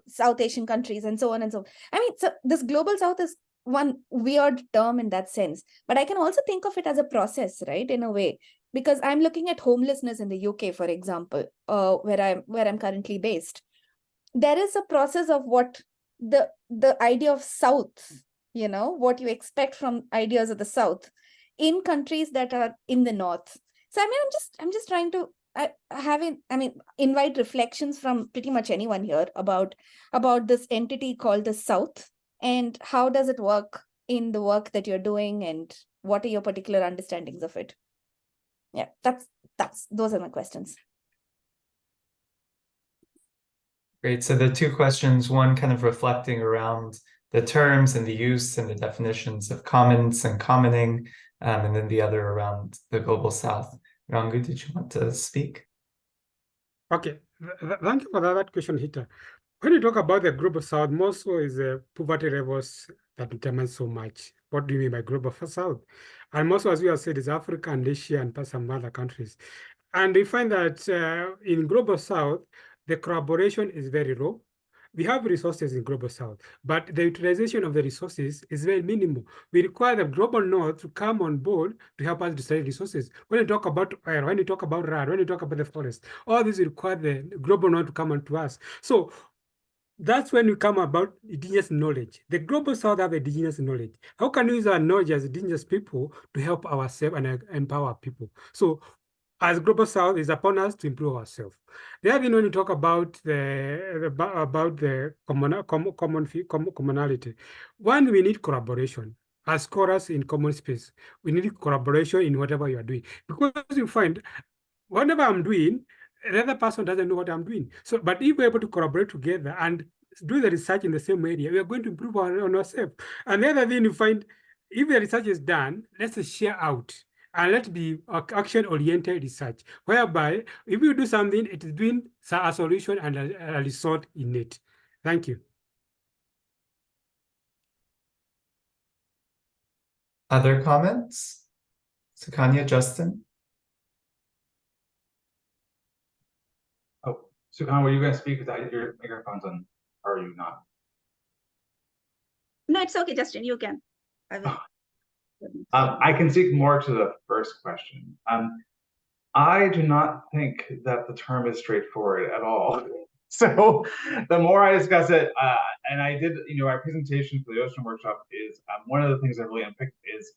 South Asian countries, and so on and so on. I mean, so this global south is one weird term in that sense, but I can also think of it as a process, right, in a way, because I'm looking at homelessness in the UK, for example, where I'm currently based. There is a process of what the idea of south, what you expect from ideas of the south in countries that are in the north. So I mean, I'm just trying to invite reflections from pretty much anyone here about this entity called the South, and how does it work in the work that you're doing, and what are your particular understandings of it? Yeah, those are my questions. Great. So the two questions, one kind of reflecting around the terms and the use and the definitions of commons and commoning, and then the other around the global south. Rangu, did you want to speak? Okay, thank you for that question, Hita. When you talk about the global south, most so is poverty levels that determine so much. What do you mean by global south? And most, as we have said, is Africa and Asia and some other countries. And we find that in global south, the collaboration is very low. We have resources in global south, but the utilization of the resources is very minimal. We require the global north to come on board to help us distribute resources. When you talk about oil, when you talk about land, when you talk about the forest, all these require the global north to come on to us. So that's when we come about indigenous knowledge. The global south have indigenous knowledge. How can we use our knowledge as indigenous people to help ourselves and empower people? So as global south, is upon us to improve ourselves. The other thing, when you talk about the commonality, one, we need collaboration. As scholars in common space, we need collaboration in whatever you are doing, because you find whatever I'm doing, the other person doesn't know what I'm doing. So, but if we're able to collaborate together and do the research in the same area, we are going to improve on ourselves. And the other thing you find, if the research is done, let's share out. And let's be action-oriented research, whereby if you do something, it is doing a solution and a result in it. Thank you. Other comments? Sukanya, Justin? Oh, Sukhan, were you going to speak? Because your microphone's on, or are you not? No, it's okay, Justin, you can. I will. I can speak more to the first question. I do not think that the term is straightforward at all. So the more I discuss it, and I did, our presentation for the Ocean Workshop is one of the things I really unpicked is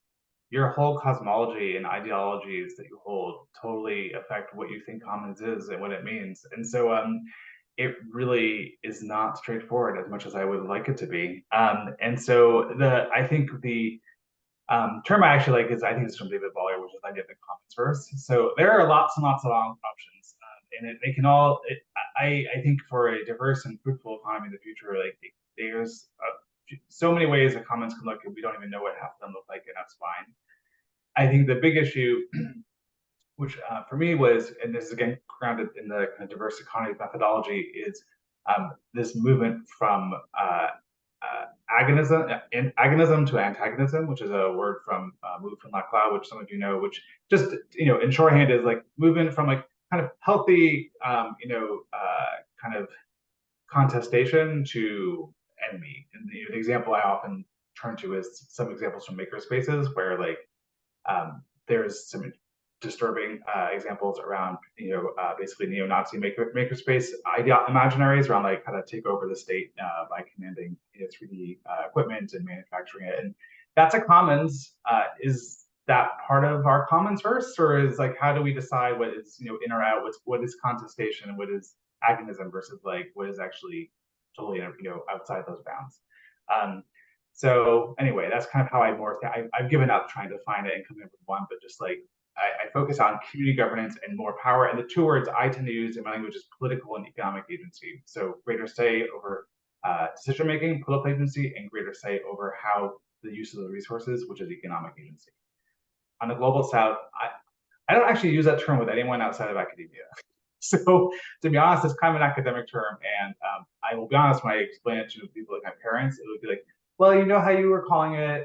your whole cosmology and ideologies that you hold totally affect what you think commons is and what it means. And so it really is not straightforward as much as I would like it to be. And so I think the term I actually like is, I think it's from David Boller, which is idea of the commons first. So there are lots and lots of options, and they can all. I think for a diverse and fruitful economy in the future, there's so many ways the commons can look, and we don't even know what half of them look like, and that's fine. I think the big issue, which for me was, and this is again grounded in the kind of diverse economy methodology, is this movement from agonism to antagonism, which is a word from moved from Laclau, which some of you know, which just in shorthand is like movement from like kind of healthy kind of contestation to enemy. And the example I often turn to is some examples from makerspaces where like there's some disturbing examples around, basically neo-Nazi makerspace imaginaries around like how to take over the state by commanding 3D equipment and manufacturing it. And that's a commons. Is that part of our commons verse, or is like how do we decide what is in or out? What is contestation and what is agonism versus like what is actually totally outside those bounds? So anyway, that's kind of how I've given up trying to find it and come up with one, but just like I focus on community governance and more power. And the two words I tend to use in my language is political and economic agency. So greater say over decision-making, political agency, and greater say over how the use of the resources, which is economic agency. On the global south, I don't actually use that term with anyone outside of academia. So to be honest, it's kind of an academic term. And I will be honest, when I explain it to people like my parents, it would be like, well, you know how you were calling it,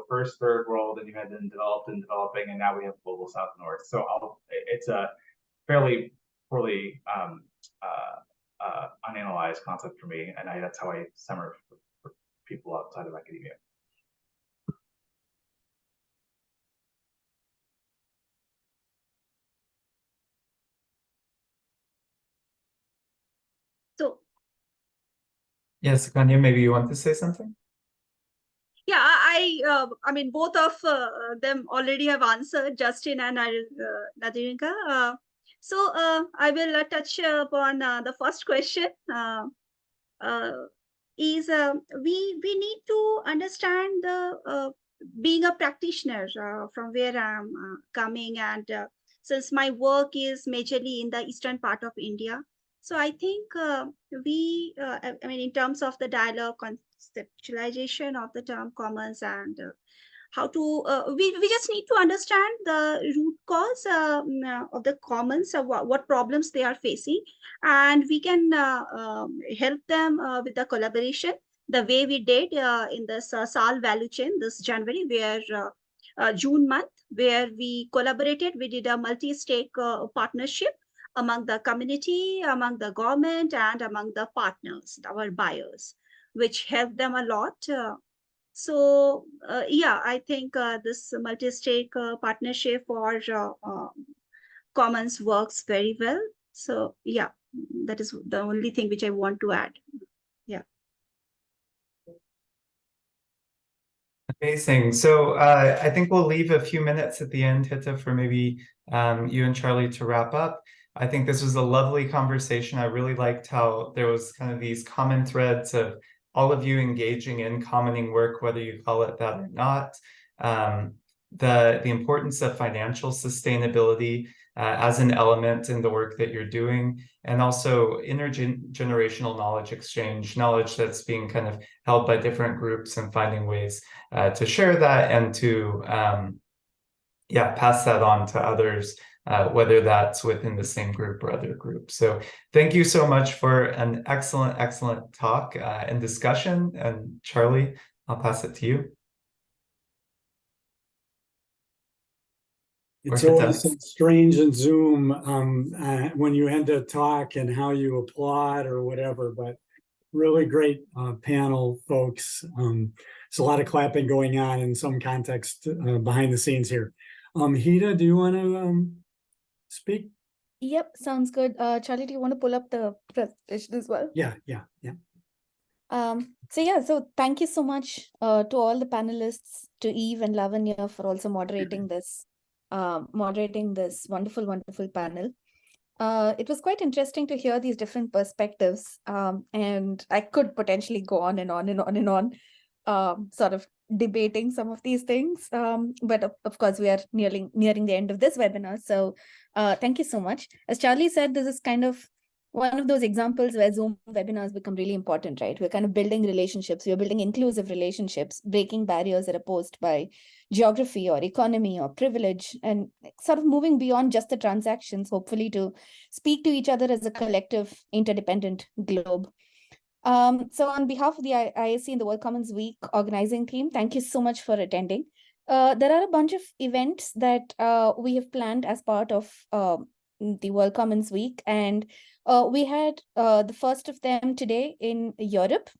first, third world, and you had been developed and developing, and now we have global south and north. So it's a fairly poorly unanalyzed concept for me, and that's how I summarize for people outside of academia. So, yes, Kanya, maybe you want to say something? yeah, I mean, both of them already have answered, Justin and Nadirinka. So I will touch upon the first question. We need to understand the being a practitioner from where I'm coming, and since my work is majorly in the eastern part of India, so I think I mean, in terms of the dialogue conceptualization of the term commons and how to, we just need to understand the root cause of the commons, what problems they are facing, and we can help them with the collaboration, the way we did in this SAL value chain this January, where June month, where we collaborated, we did a multi-stake partnership among the community, among the government, and among the partners, our buyers, which helped them a lot. So yeah, I think this multi-stake partnership for commons works very well. So yeah, that is the only thing which I want to add. Yeah. Amazing. So I think we'll leave a few minutes at the end, Hita, for maybe you and Charlie to wrap up. I think this was a lovely conversation. I really liked how there was kind of these common threads of all of you engaging in commoning work, whether you call it that or not. The importance of financial sustainability as an element in the work that you're doing, and also intergenerational knowledge exchange, knowledge that's being kind of held by different groups, and finding ways to share that and to pass that on to others, whether that's within the same group or other groups. So thank you so much for an excellent talk and discussion. And Charlie, I'll pass it to you. It's always strange in Zoom when you end a talk and how you applaud or whatever, but really great panel, folks. There's a lot of clapping going on in some context behind the scenes here. Hita, do you want to speak? Yep, sounds good. Charlie, do you want to pull up the presentation as well? Yeah. So thank you so much to all the panelists, to Eve and Lavanya for also moderating this wonderful panel. It was quite interesting to hear these different perspectives, and I could potentially go on and on, sort of debating some of these things. But of course, we are nearing the end of this webinar. So thank you so much. As Charlie said, this is kind of one of those examples where Zoom webinars become really important, right? We're kind of building relationships. We're building inclusive relationships, breaking barriers that are posed by geography or economy or privilege, and sort of moving beyond just the transactions, hopefully to speak to each other as a collective, interdependent globe. So on behalf of the IASC and the World Commons Week organizing team, thank you so much for attending. There are a bunch of events that we have planned as part of the World Commons Week, and we had the first of them today in Europe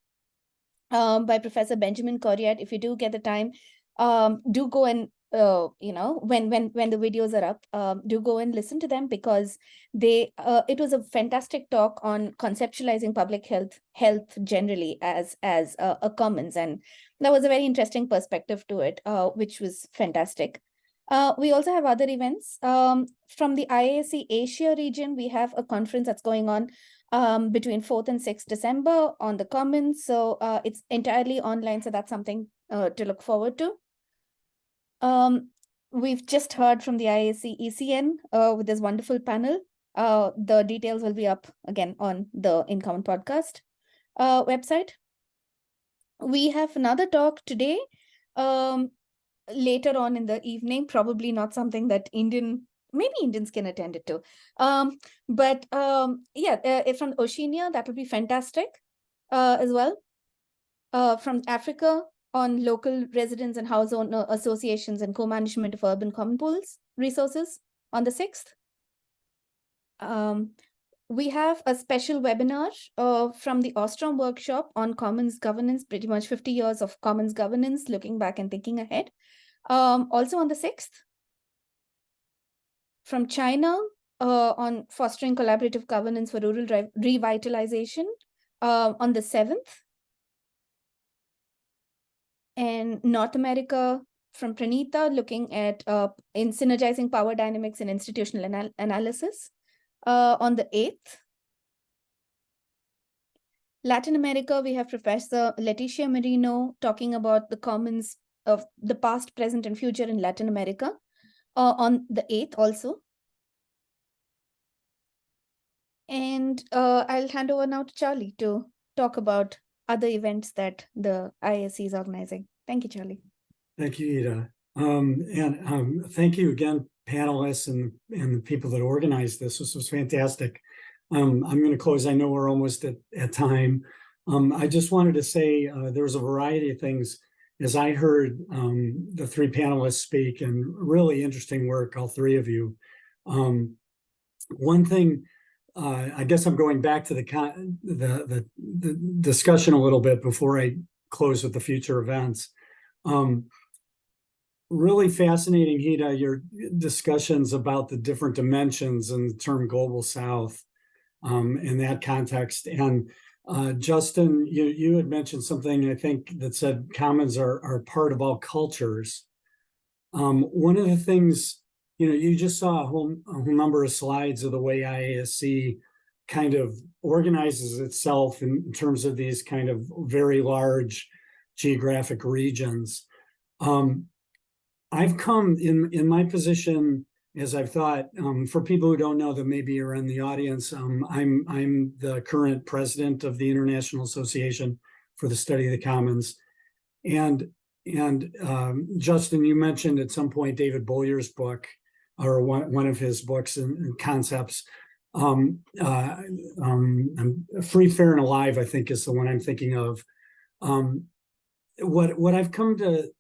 by Professor Benjamin Coriat. If you do get the time, do go and when the videos are up, do go and listen to them, because it was a fantastic talk on conceptualizing public health generally as a commons, and that was a very interesting perspective to it, which was fantastic. We also have other events from the IASC Asia region. We have a conference that's going on between 4th and 6th December on the Commons. So it's entirely online. So that's something to look forward to. We've just heard from the IASC ECN with this wonderful panel. The details will be up again on the In Common podcast website. We have another talk today, later on in the evening, probably not something that maybe Indians can attend it too. But if from Oceania, that would be fantastic as well. From Africa, on local residents and house owner associations and co-management of urban common pools resources on the 6th. We have a special webinar from the Ostrom workshop on commons governance, pretty much 50 years of commons governance, looking back and thinking ahead. Also on the 6th. From China, on fostering collaborative governance for rural revitalization on the 7th. And North America, from Pranita, looking at in synergizing power dynamics and institutional analysis on the 8th. Latin America, we have Professor Leticia Merino talking about the commons of the past, present, and future in Latin America on the 8th also. And I'll hand over now to Charlie to talk about other events that the IASC is organizing. Thank you, Charlie. Thank you, Ida. And thank you again, panelists and the people that organized this. This was fantastic. I'm going to close. I know we're almost at time. I just wanted to say there was a variety of things as I heard the three panelists speak, and really interesting work, all three of you. One thing, I guess I'm going back to the discussion a little bit before I close with the future events. Really fascinating, Hida, your discussions about the different dimensions in the term Global South in that context. And Justin, you had mentioned something, I think, that said commons are part of all cultures. One of the things, you just saw a whole number of slides of the way IASC kind of organizes itself in terms of these kind of very large geographic regions. I've come in my position, as I've thought, for people who don't know that maybe are in the audience, I'm the current president of the International Association for the Study of the Commons. And Justin, you mentioned at some point David Bowyer's book, or one of his books and concepts. Free, Fair, and Alive, I think, is the one I'm thinking of. What I've come to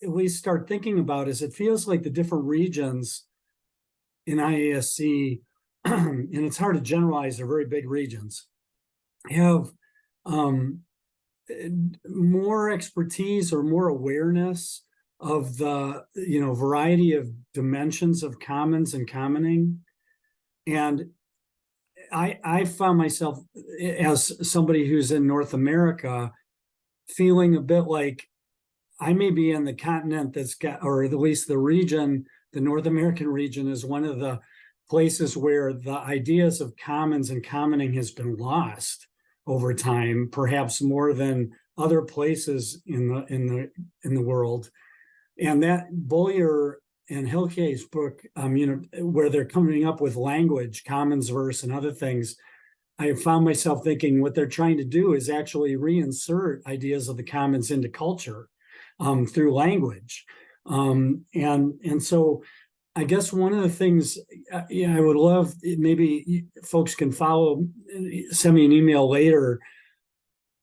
at least start thinking about is it feels like the different regions in IASC, and it's hard to generalize, they're very big regions, have more expertise or more awareness of the variety of dimensions of commons and commoning. And I found myself, as somebody who's in North America, feeling a bit like I may be in the continent that's got, or at least the region, the North American region is one of the places where the ideas of commons and commoning has been lost over time, perhaps more than other places in the world. And that Bowyer and Hilke's book, where they're coming up with language, commons verse and other things, I found myself thinking what they're trying to do is actually reinsert ideas of the commons into culture through language. And so I guess one of the things I would love, maybe folks can follow, send me an email later,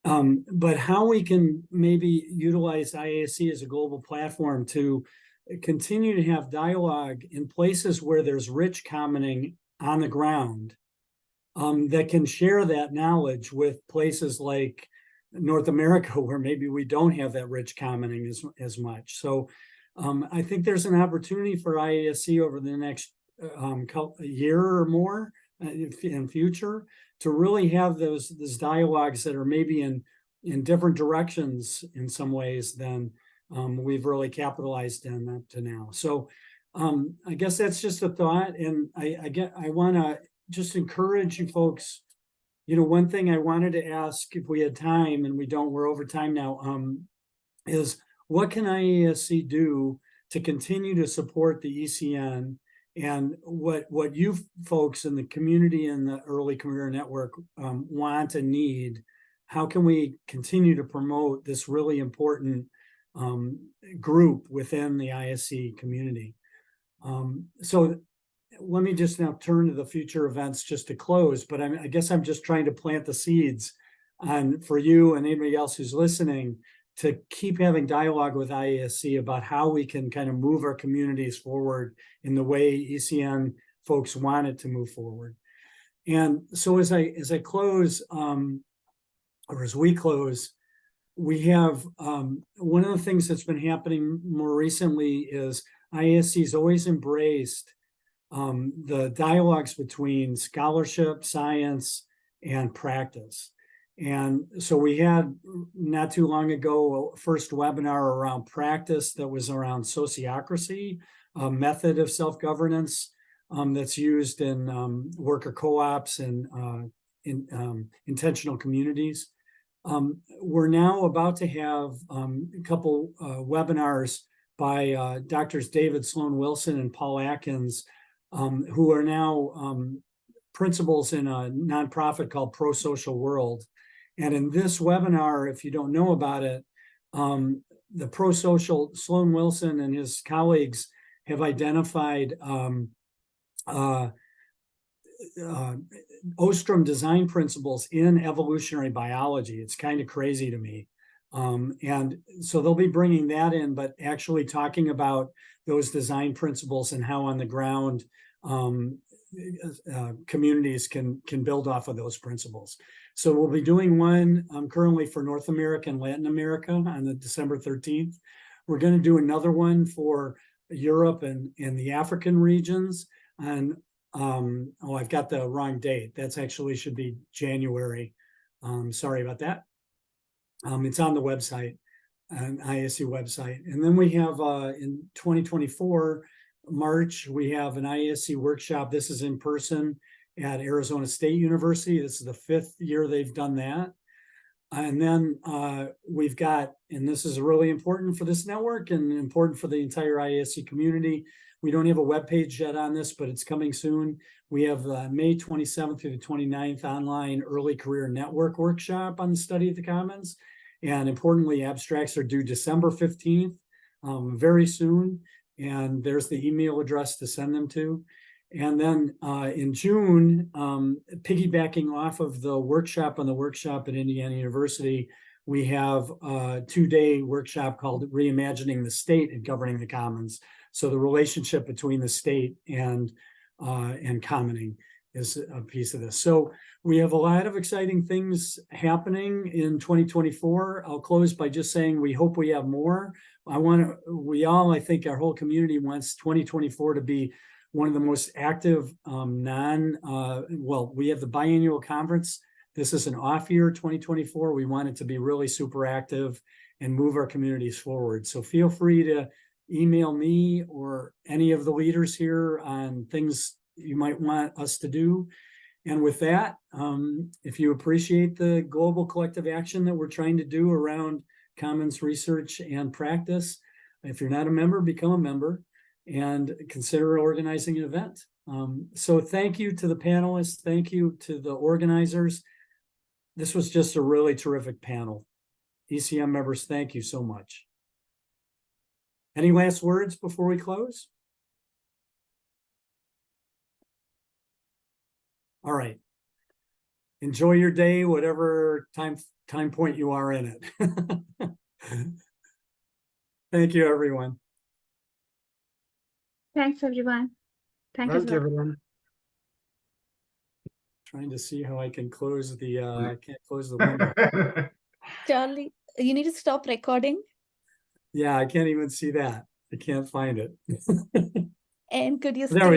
but how we can maybe utilize IASC as a global platform to continue to have dialogue in places where there's rich commoning on the ground, that can share that knowledge with places like North America, where maybe we don't have that rich commoning as much. So I think there's an opportunity for IASC over the next year or more in future to really have those dialogues that are maybe in different directions in some ways than we've really capitalized in up to now. So I guess that's just a thought, and I want to just encourage you folks. You know, one thing I wanted to ask, if we had time, and we don't, we're over time now, is what can IASC do to continue to support the ECN, and what you folks in the community and the Early Career Network want and need? How can we continue to promote this really important group within the IASC community? So let me just now turn to the future events just to close, but I guess I'm just trying to plant the seeds for you and anybody else who's listening to keep having dialogue with IASC about how we can kind of move our communities forward in the way ECN folks want it to move forward. And so as I close, or as we close, we have one of the things that's been happening more recently is IASC's always embraced the dialogues between scholarship, science, and practice. And so we had not too long ago a first webinar around practice that was around sociocracy, a method of self-governance that's used in worker co-ops and in intentional communities. We're now about to have a couple webinars by Drs. David Sloan Wilson and Paul Atkins, who are now principals in a nonprofit called Pro Social World. And in this webinar, if you don't know about it, the Pro Social, Sloan Wilson and his colleagues have identified Ostrom design principles in evolutionary biology. It's kind of crazy to me. And so they'll be bringing that in, but actually talking about those design principles and how on the ground communities can build off of those principles. So we'll be doing one currently for North America and Latin America on the December 13th. We're going to do another one for Europe and the African regions. And oh, I've got the wrong date. That's actually should be January. Sorry about that. It's on the website, an IASC website. And then we have in 2024, March, we have an IASC workshop. This is in person at Arizona State University. This is the 5th year they've done that. And then we've got, and this is really important for this network and important for the entire IASC community. We don't have a webpage yet on this, but it's coming soon. We have May 27th through the 29th online Early Career Network workshop on the study of the Commons. And importantly, abstracts are due December 15th, very soon. And there's the email address to send them to. And then in June, piggybacking off of the workshop at Indiana University, we have a 2-day workshop called Reimagining the State and Governing the Commons. So the relationship between the state and commoning is a piece of this. So we have a lot of exciting things happening in 2024. I'll close by just saying we hope we have more. I think our whole community wants 2024 to be one of the most active we have the biannual conference. This is an off year, 2024. We want it to be really super active and move our communities forward. So feel free to email me or any of the leaders here on things you might want us to do. And with that, if you appreciate the global collective action that we're trying to do around Commons research and practice, if you're not a member, become a member and consider organizing an event. So thank you to the panelists. Thank you to the organizers. This was just a really terrific panel. ECM members, thank you so much. Any last words before we close? All right. Enjoy your day, whatever time point you are in it. Thank you, everyone. Thanks, everyone. Thank you, everyone. Trying to see how I can close the, I can't close the window. Charlie, you need to stop recording. Yeah, I can't even see that. I can't find it. And could you There we stay